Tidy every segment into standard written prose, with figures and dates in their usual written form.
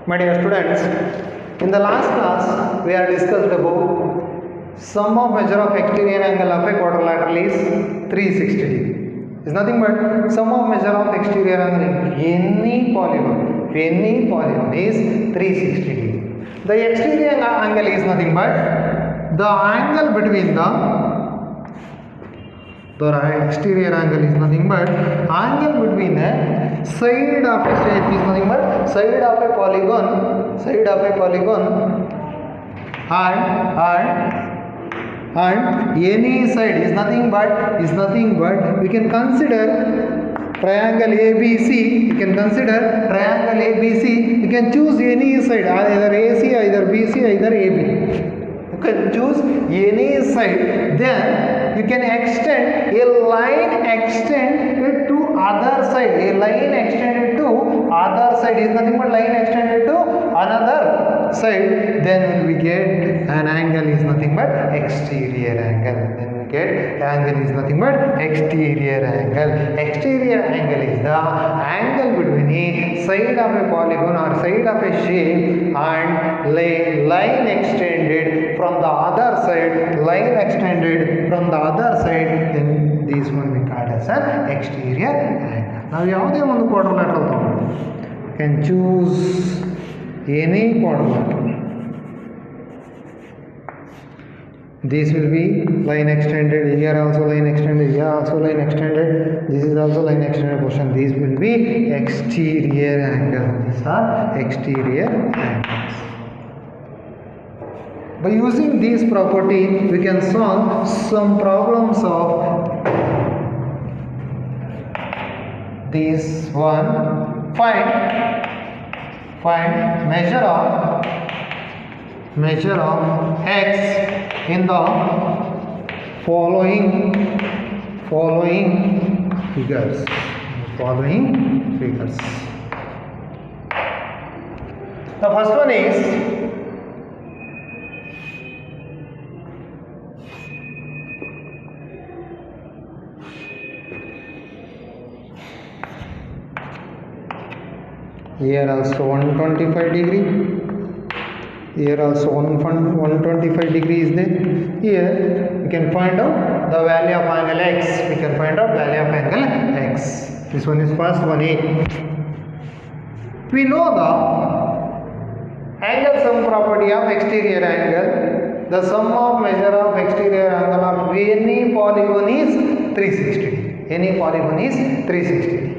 My dear students, in the last class we are discussed about sum of measure of exterior angle of a quadrilateral is 360 degree. Is nothing but sum of measure of exterior angle in any polygon is 360 degree. The exterior angle is nothing but the angle between the exterior angle is nothing but angle between a side of a shape is nothing but side of a polygon and any side is nothing but we can consider triangle ABC. You can consider triangle ABC. You can choose any side, either AC, either BC, either AB. You can choose any side. Then you can extend a line extended to other side. A line extended to other side is nothing but line extended to another side. Then we get an angle is nothing but exterior angle. Then we get angle is nothing but exterior angle. Exterior angle is the angle between a side of a polygon or side of a shape and line extended from the other side. Line extended from the other side. Then this one we call as an exterior angle. Now ಯಾವುದೇ ಒಂದು quadrilateral ತಗೊಂಡು can choose any quadrilateral. This will be line extended, here also line extended, here also line extended, this is also line extended portion. These will be exterior angle. These are exterior angles. By using this property, we can solve some problems of this one. Find measure of x in the following figures. The first one is here also 125 degree. Here also 125 degree is there. Here we can find out the value of angle x. We can find out value of angle x. This one is first one A. We know the angle sum property of exterior angle. The sum of measure of exterior angle of any polygon is 360 degree. Any polygon is 360 degree.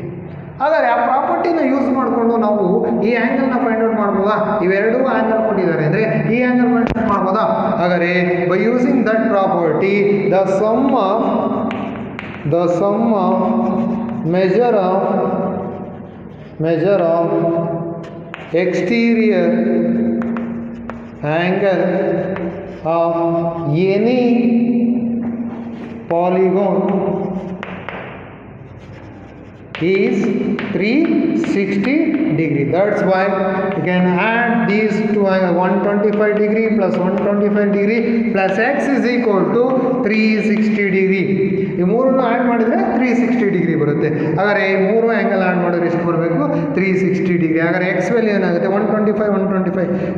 ಹಾಗಾದರೆ ಆ ಪ್ರಾಪರ್ಟಿನ use ಮಾಡಿಕೊಂಡು ನಾವು ಈ ಆ್ಯಂಗಲ್ನ find out ಮಾಡ್ಬೋದಾ? ಇವೆರಡೂ angle ಕೊಟ್ಟಿದ್ದಾರೆ ಅಂದರೆ ಈ ಆ್ಯಂಗಲ್ ಫೈಂಡ್ ಔಟ್ ಮಾಡ್ಬೋದಾ? ಹಾಗಾದರೆ by using that property the sum of measure of exterior angle of any polygon is 360 degree. That's why you can add these to 125 degree plus 125 degree plus x is equal to 360 degree. ಈ ಮೂರನ್ನು add ಮಾಡಿದರೆ 360 degree ಬರುತ್ತೆ. ಹಾಗಾದರೆ ಈ ಮೂರು angle add ಮಾಡಿದ್ರೆ ಎಷ್ಟು ಬರಬೇಕು? 360 ಡಿಗ್ರಿ. ಹಾಗಾದರೆ ಎಕ್ಸ್ ವ್ಯಾಲ್ಯೂ ಏನಾಗುತ್ತೆ? 125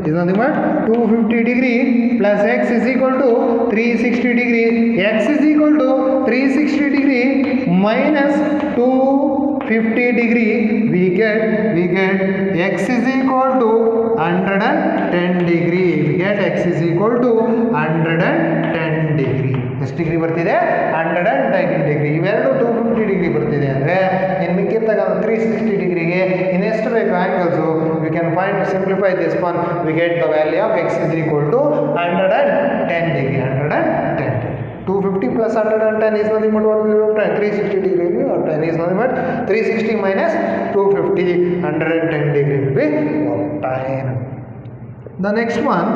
is nothing but 250 degree plus x is equal to 360 degree. X is equal to 360 degree minus 250 degree. We get x is equal to 110 degree. We get x is equal to 110 degree. ಎಷ್ಟು degree ಬರ್ತಿದೆ? 110 degree. ಇವೆರಡು 250 degree ಬರ್ತಿದೆ ಅಂದರೆ ಇನ್ನು ಮಿಕ್ಕಿರ್ತಕ್ಕ 360 ಡಿಗ್ರಿಗೆ ಇನ್ನೆಷ್ಟು ಬೇಕು angles? We can find simplify this one. We get the value of x is equal to 110 degree. 110. 250 plus 110 is nothing but what will be 360 degree or 10 is nothing but 360 minus 250, 110 degree will be 10. The next one,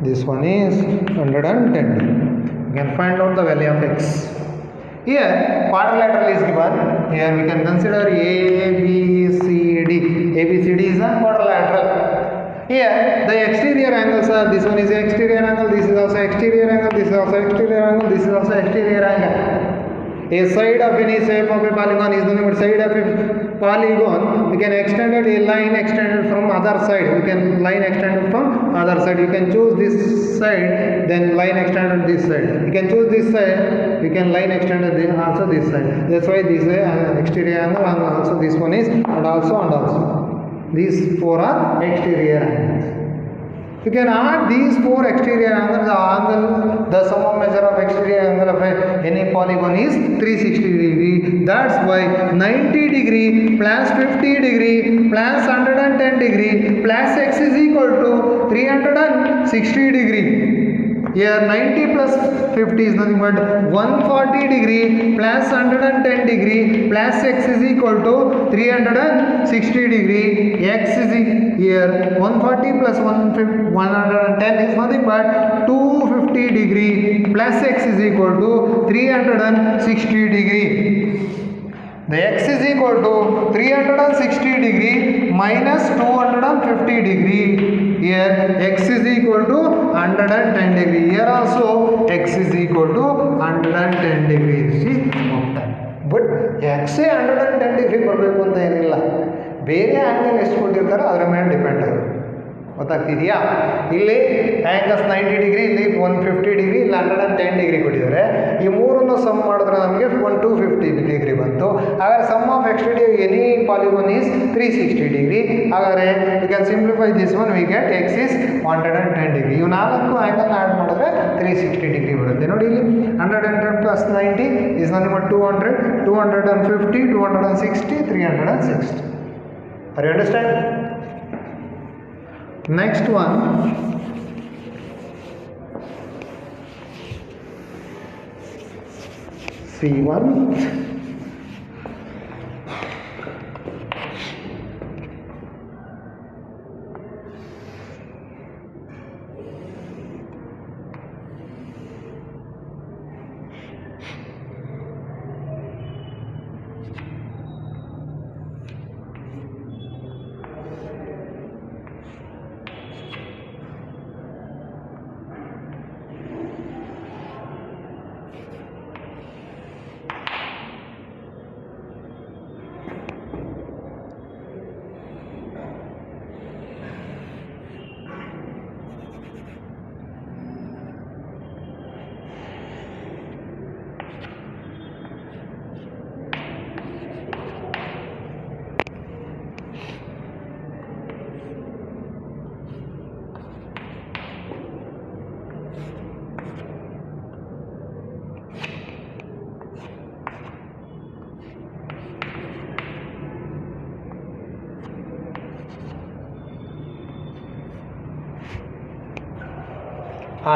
This one is 110 degree. You can find out the value of x. Here quadrilateral is given. Here we can consider ABCD. ABCD is a quadrilateral. Here the exterior angles are, this one is exterior angle, this is also exterior angle, this is also exterior angle, this is also exterior angle. A side of any shape of a polygon is nothing but side of a polygon. We can extend it, a line extended from other side. We can line extended from other side. You can choose this side, then line extended this side. You can choose this side, you can line extended also this side. That's why this is exterior angle, and also this one is, and also. These four are exterior angles. You can add these four exterior angles. The sum of measure of exterior angle of any polygon is 360 degree. That's why 90 degree plus 50 degree plus 110 degree plus x is equal to 360 degree. Here 90 plus 50 is nothing but 140 degree plus 110 degree plus x is equal to 360 degree. X is here 140 plus 110 is nothing but 250 degree plus x is equal to 360 degree. The x is equal to 360 degree minus 250 degree. Here x is equal to 110 degree. Here also x is equal to 110 degree. See, but x 110 degree ಬರಬೇಕು ಅಂತ ಏನಿಲ್ಲ, ಬೇರೆ angle ಎಷ್ಟು ಕೊಟ್ಟಿರ್ತಾರೆ ಅದರ ಮೇಲೆ depend ಆಗುತ್ತೆ. ಗೊತ್ತಾಗ್ತಿದೆಯಾ? ಇಲ್ಲಿ ಆ್ಯಂಗಲ್ಸ್ 90 ಡಿಗ್ರಿ, ಇಲ್ಲಿ 150 ಡಿಗ್ರಿ, ಇಲ್ಲಿ 110 ಡಿಗ್ರಿ ಕೊಟ್ಟಿದ್ದಾರೆ. ಈ ಮೂರನ್ನು ಸಮ್ ಮಾಡಿದ್ರೆ ನಮಗೆ 250 ಡಿಗ್ರಿ ಬಂತು. ಹಾಗಾದರೆ sum of exterior any polygon is 360 degree. ಹಾಗಾದರೆ you can simplify this one, we get x is 110 degree. ಇವು 4 ಆ್ಯಂಗಲ್ ಆ್ಯಡ್ ಮಾಡಿದ್ರೆ 360 ಡಿಗ್ರಿ ಬರುತ್ತೆ. ನೋಡಿ ಇಲ್ಲಿ 110 ಪ್ಲಸ್ 90 ಇಸ್ ನನ್ 200, 250, 260, 360. Are you understand? Next one, C1.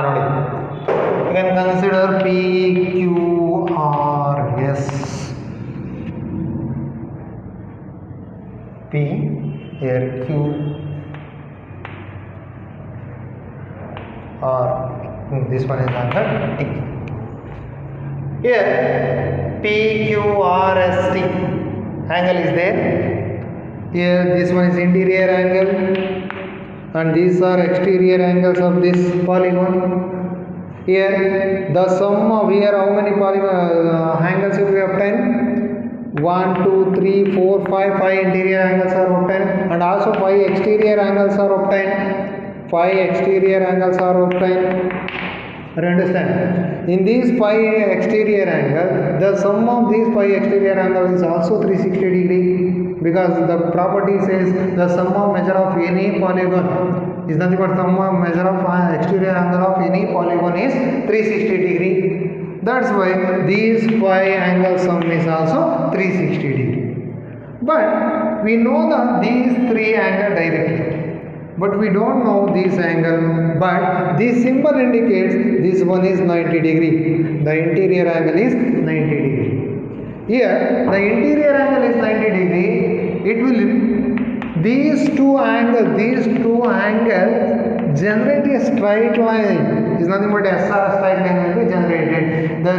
ನೋಡಿ, you can consider PQRS. P here Q R, this one is angle T. Here PQRST angle is there. Here this one is interior angle, and these are exterior angles of this polygon. Here the sum of here how many angles will be obtained? 1, 2, 3, 4, 5 interior angles are obtained, and also 5 exterior angles are obtained. 5 exterior angles are obtained. You understand? In these 5 exterior angles, the sum of these 5 exterior angles is also 360 degree, because the property says the sum of measure of any polygon is nothing but sum of measure of exterior angle of any polygon is 360 degree. That's why these 5 angle sum is also 360 degree. But we know that these 3 angle directly, but we don't know this angle, but this symbol indicates this one is 90 degree. The interior angle is 90 degree. Here the interior angle is 90 degree. It will, these two angles generate a straight line is nothing but SR straight line will be generated. The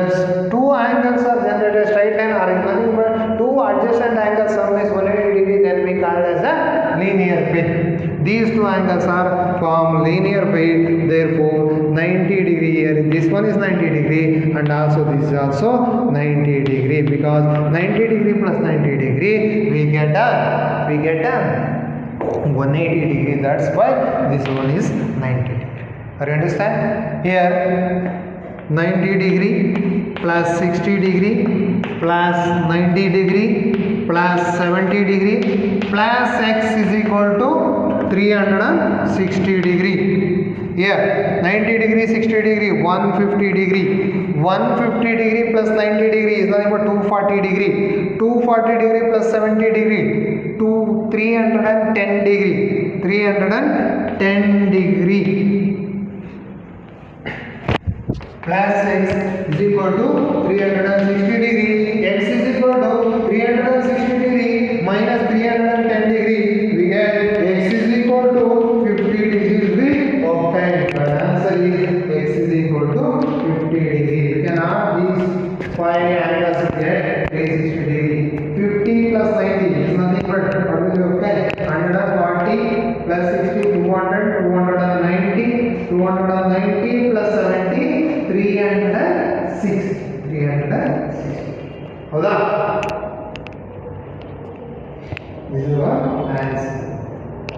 two angles are generated, straight line are nothing but two adjacent angles, sum is 180 degree, then we call it as a linear pair. These two angles are from linear pair, therefore 90 degree here. This one is 90 degree and also this is also 90 degree, because 90 degree plus 90 degree we get a 180 degree. That's why this one is 90 degree. Are you understand? Here 90 degree plus 60 degree plus 90 degree plus 70 degree plus x is equal to 360 degree. Here 90 degree, 60 degree, 150 degree. 150 degree plus 90 degree is nothing but 240 degree. 240 degree plus 70 degree, 310 degree. 310 degree plus x is equal to 360 degree. X is equal to 360 degree minus 310 degree. We get x is equal to 50 degree obtained. The answer is x is equal to 50 degree. We can add these 5 angles to get 360 degree. 50 plus 90 is nothing but what will you obtain? 140 plus 60, 200, 290, 290 plus 70, 360. 360. Hoda? This is our answer.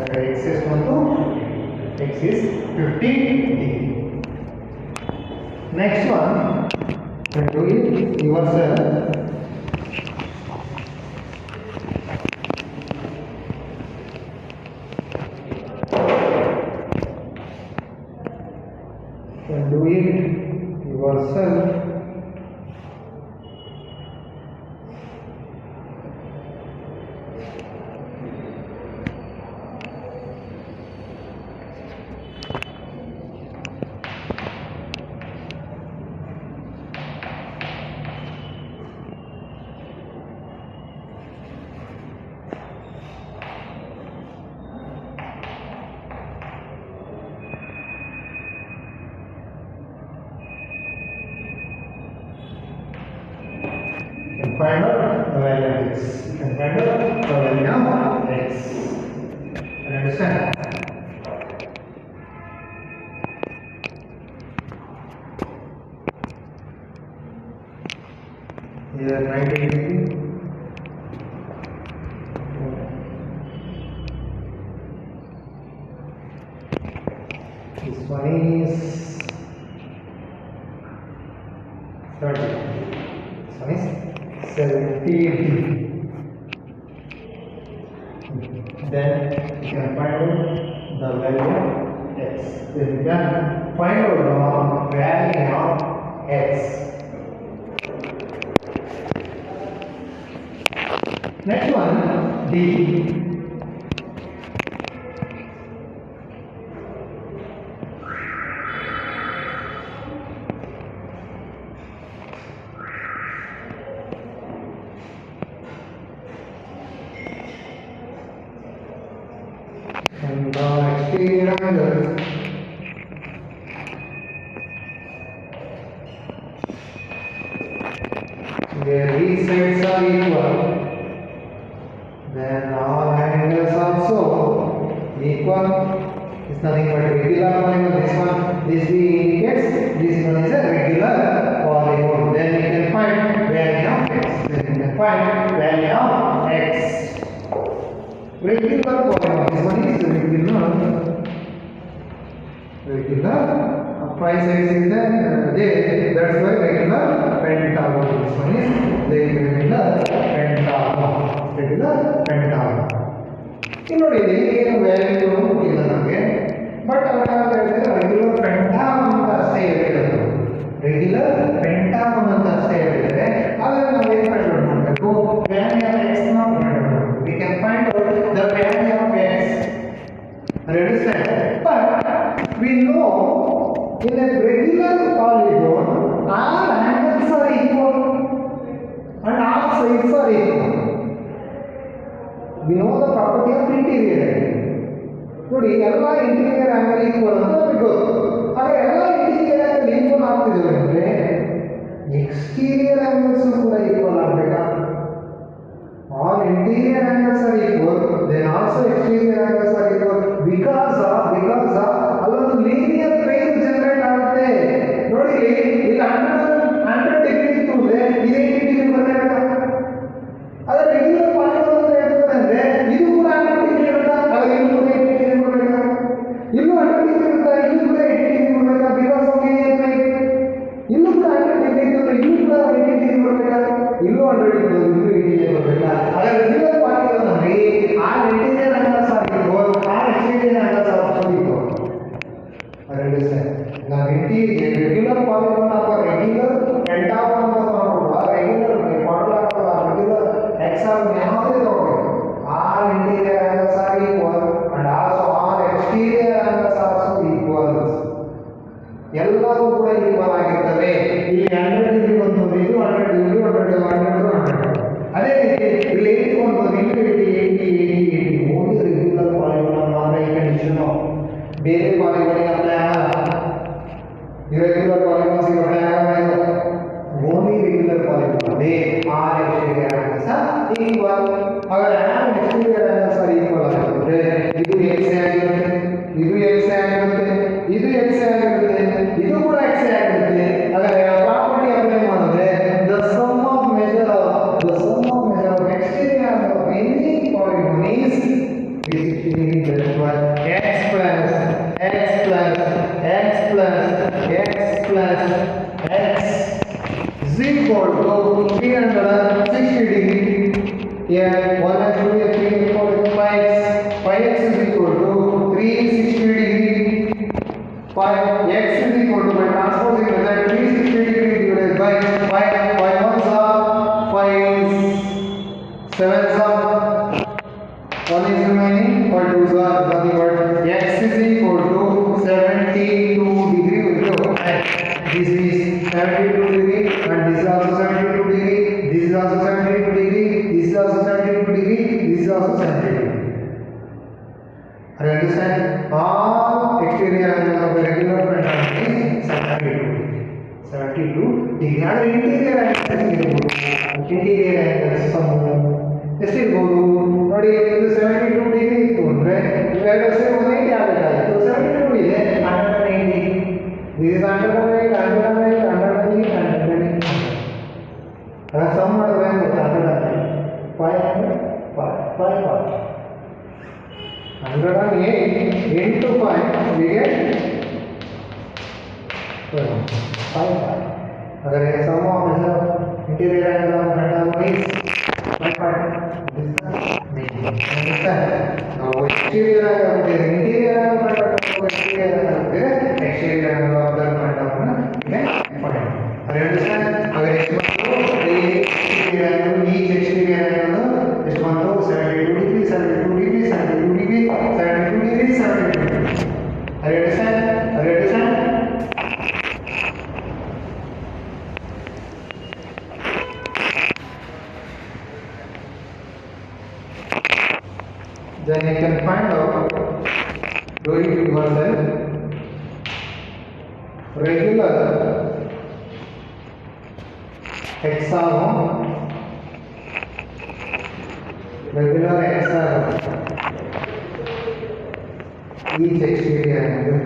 X is 1 to x is 50 degree. Next one, you do it yourself. Do it yourself. Find out the value of x. You can find out the value of x. You understand? Here 90 degree. This one is 30. This one is 70 degree. Then you can find out the value of x. Then you can find out the value of x. Next one, D. And the exterior angle where these sides are equal, then all angles also equal. It's nothing but regular polygon. This one, this B indicates this one is a regular polygon. Then you can find value of x. Then you can find value of x. Regular polygon. This one is regular. Five sides is there. That's why regular pentagon. This one is regular pentagon. Regular pentagon. ನೋಡಿ ಏನು value ಇಲ್ಲ ನಮಗೆ, but regular ಪೆಂಟಾಗನ್ ಅಂತ ಅಷ್ಟೇ ಹೇಳಿರೋದು. Regular ಪೆಂಟಾಗನ್ ಅಂತ ಅಷ್ಟೇ ಹೇಳಿದರೆ ಅದನ್ನು ನಾವು ಏನು ಫೈಂಡ್ ಮಾಡಬೇಕು? ವ್ಯಾಲ್ಯೂ ಆಫ್ ಎಕ್ಸ್ ನ ಫೈಂಡ್ ಮಾಡಬೇಕು. V can find out the value of X. Understand? But we know in a regular polygon all angles are equal and all sides are equal. We know the property of interior angle. ನೋಡಿ ಎಲ್ಲ interior angle equal ಅಂತ ನಮಗೆ ಗೊತ್ತು. ಹಾಗೆ ಎಲ್ಲ interior angle equal ಆಗ್ತಿದ್ದಾವೆ ಅಂದರೆ exterior angles ಕೂಡ equal ಆಗಬೇಕಾ? All interior angles are equal, then also exterior angles are equal because ಅಲ್ಲೊಂದು ಲೀನಿಯರ್ ಪ್ಲೇನ್ ಜನರೇಟ್ ಆಗುತ್ತೆ. ನೋಡಿ ಇಲ್ಲಿ 100 ಡಿಗ್ರಿ ಇತ್ತು ಅಂದ್ರೆ ಇದು 80 ಡಿಗ್ರಿ ಬರಬೇಕು. ಅದರ ರೆಗ್ಯುಲರ್ ಪಾಲಿಗೋನ್ ಅಂತ ಹೇಳ್ತಾರೆ ಅಂದ್ರೆ ಇದು ಕೂಡ 100 ಡಿಗ್ರಿ ಇರುತ್ತಾ? ಆಗ ಇದು ಕೂಡ 80 ಡಿಗ್ರಿ ಬರಬೇಕು. ಇಲ್ಲೂ 100 ಡಿಗ್ರಿ ಇರುತ್ತಾ? ಇಲ್ಲೂ ಕೂಡ 80 ಡಿಗ್ರಿ ಬರಬೇಕಾ? Because of linear plane. ಇಲ್ಲೂ ಕೂಡ 100 ಡಿಗ್ರಿ ಇತ್ತು, ಇಲ್ಲೂ ಕೂಡ 80 ಡಿಗ್ರಿ ಬರಬೇಕಾ? ಇಲ್ಲೂ 100 ಡಿಗ್ರಿ ಇತ್ತು, ಇಲ್ಲೂ 80 ಡಿಗ್ರಿ ಬರಬೇಕಾ? ಆಗ ರೆಗ್ಯುಲರ್ ಪಾಲಿಗೋನ್ ಅಂದ್ರೆ ಆ ಇಂಟೀರಿಯರ್ angles are equal, ಆ exterior angles are also equal. Understand? Now regular polygon ಅಥವಾ regular pentagon ಅಥವಾ regular quadrilateral regular hexagon ಯಾವುದೇ ತಗೊಳ್ಳಿ, all interior angles are equal and also all exterior angles are also equal. ಎಲ್ಲವೂ ಕೂಡ equal ಆಗಿರ್ತವೆ. ಇಲ್ಲಿ 100 degree ಬಂತು, ಇದು 100 ಡಿಗ್ರಿ, 100 ಅದೇ ರೀತಿ ಇಲ್ಲಿ 80 ಬಂತು, ಇಲ್ಲಿ 80 ಓನ್ಲಿ ರೆಗ್ಯುಲರ್ ಪಾಲಿಗೋನ್ ಮಾತ್ರ ಈ ಕಂಡೀಷನ್. ಬೇರೆ ಪಾಲಿಗೋನ್ ಅಪ್ಲೈ ಆಗಲ್ಲ. ಇರೆಗ್ಯುಲರ್ ಪಾಲಿಗೋನ್ಸ್ ಅಪ್ಲೈ ಆಗಲ್ಲ. Only regular polygon they are exterior angles are equal. ಹಾಗಾದ್ರೆ are exterior angles are equal ಆಗಿರುತ್ತೆ. ಇದು x ಆಗಿರುತ್ತೆ, ಇದು x ಆಗಿರುತ್ತೆ, ಇದು x ಆಗಿರುತ್ತೆ, ಇದು ಕೂಡ x ಆಗಿರುತ್ತೆ. ಹಾಗಾದ್ರೆ ಪ್ರಾಪರ್ಟಿ ಅಪ್ಲೈ ಮಾಡಿದ್ರೆ the sum of measure of exterior angle of any polygon is x plus x plus x plus x is equal to 360 degree. Here 1 has to be 3 equal to 5x is equal to 360 degree. 5x is equal to, by transposing that 360 degree divided by 5 ones are 5 sevens are 1 is remaining, 5 twos are nothing but x is equal to 72 degree with the this is 72 degree and this is also 72 degree, this is also 72 degree, this is also 72 degree, this is also 72 degree. Are you understand? All exterior angles of a regular pentagon is 72 degree. 72 degree. And interior angles interior angles some ಎಷ್ಟಿರ್ಬೋದು ನೋಡಿ. ಇದು 72 degree ಇತ್ತು ಅಂದರೆ ಇವೆರಡು ಸೇರಿ 180 ಆಗಬೇಕಾಗಿತ್ತು. 72 ಇದೆ, 180. This is 108, 108, 108, 108. ಅದರ some ಮಾಡಿದ್ರೆ ಏನು ಗೊತ್ತಾ? 500, 108 into 5 we get 5. Again, sum of interior angle of pentagon is 5. This is understand? Now exterior angle is interior angle of pentagon, exterior angle is exterior angle of the pentagon. Fine. Are you understand? Again, exterior angle, each exterior angle is 72 degree, 72 degree, 72 degree, 72 degree, 72 degree. Are you understand? Are you understand? Then you can find out, do it yourself, regular hexagon, regular hexagon, each exterior angle.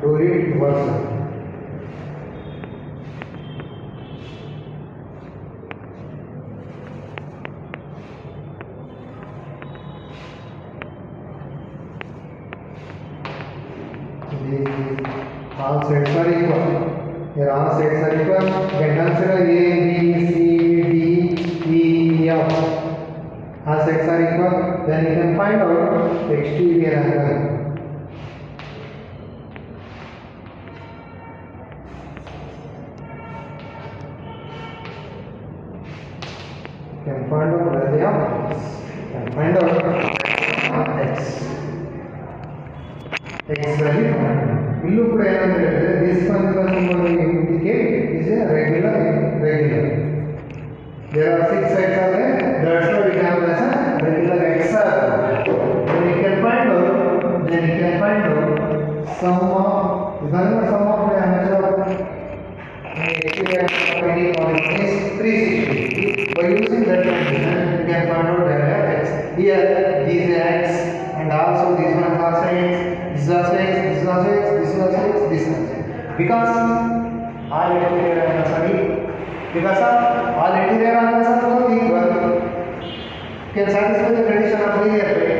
Do it yourself. All sets are equal. Here all sets are equal. Get answer A, B, C, D, E, F. All sets are equal. Then you can find out the exterior angle. You can find out the value of x. You can find out x. X value. ಇಲ್ಲೂ ಕೂಡ ಏನಂದ್ರೆ this particular symbol indicate is a regular. There are 6 sides are there. That's why sum of is nothing but sum of the armature of exterior any polygon is 360. By using that condition, you can find out delta x. Here, these x and also this one is also x, this is also x, this is also x, this is also x, this is also x. Because all interior angles are equal. Because all interior angles are both equal, can satisfy the condition of linear.